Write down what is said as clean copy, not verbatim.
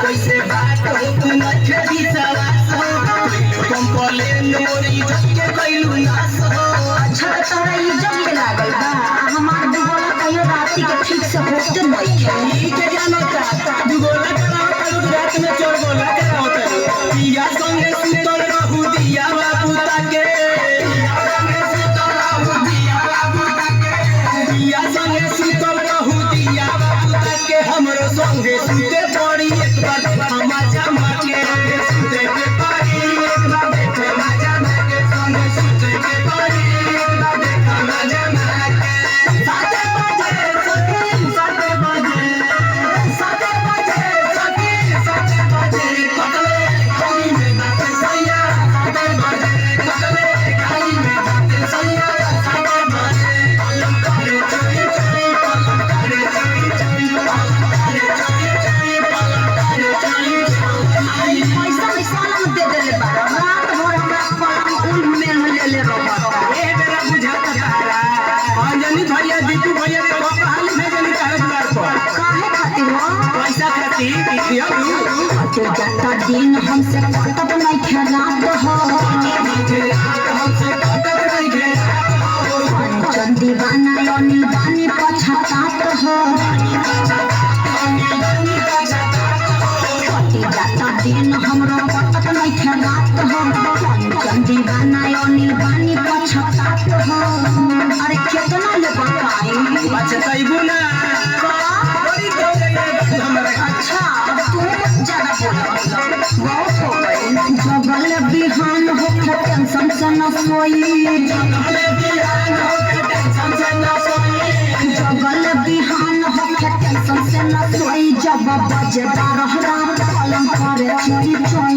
कैसे बात हो तू न खेली सवास कंप्लेन मोरी जके कैलू नास अच्छा तोरा इज्जत के लागल बा हमार दुगोला कहियो राती के ठीक से होते नहीं है ई के जानो का दुगोला कराओ करू रात में चोर गोला कराओ तरू पिया संगे सुतल रहू दिया बाबू ताके पिया संगे सुतल रहू दिया बाबू ताके हमरो संगे सुते पड़ी एक बार हम जमा के सुते के पड़ी एक बार देखे मजा के संगे सुते के पड़ी एक बार देखा मजा के 7 बजे सखी 7 बजे 7 बजे सखी 7 बजे कतले खाई में बात सैया 7 बजे कतले खाई में बात सैया 7 बजे पलम करे चोरी चोरी पलम करे चोरी चोरी पलम करे चोरी चोरी पलम करे चोरी चोरी पैसा सालन दे देले बा रात भर हमरा पलंग उल में ले ले रहता ए बेरा बुझाता तारा अंजनी भैया दीपू भैया तो कहानी भेजनी तारे द्वार पर काहे खातिर हो पैसा खातिर दिया तो जाता दिन हमसे कटत नहीं खेलात हो हमसे कटक नहीं घेरा चल दीवाना लोनी बानी पछतात हो कटी जाता दिन हमरा कटत नहीं खेलात हो चल दीवाना लोनी बानी पछतात हो अरे कितना ले बताई बचतैबू ना बड़ी हो गई हमरा अच्छा अब तू ज्यादा बोल बहुत हो गई जगल बिहान हो टेंशन से न सोई हमें बिहान हो के टेंशन से ना सोई जगल बिहान हो टेंशन से न सोई जब बजे 12 रात पलंग करे चोरी चोरी